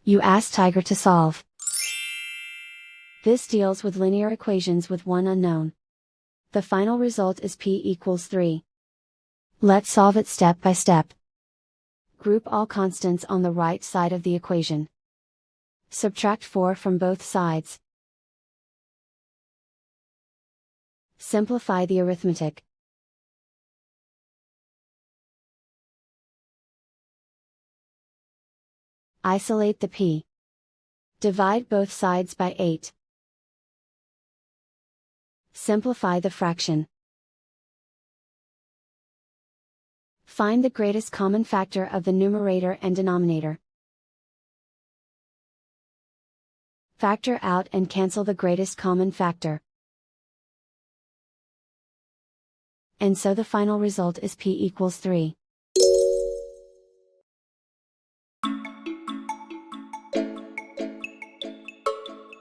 You ask Tiger to solve. This deals with linear equations with one unknown. The final result is p equals 3. Let's solve it step by step. Group all constants on the right side of the equation. Subtract 4 from both sides. Simplify the arithmetic. Isolate the p. Divide both sides by 8. Simplify the fraction. Find the greatest common factor of the numerator and denominator. Factor out and cancel the greatest common factor. And so the final result is p equals 3.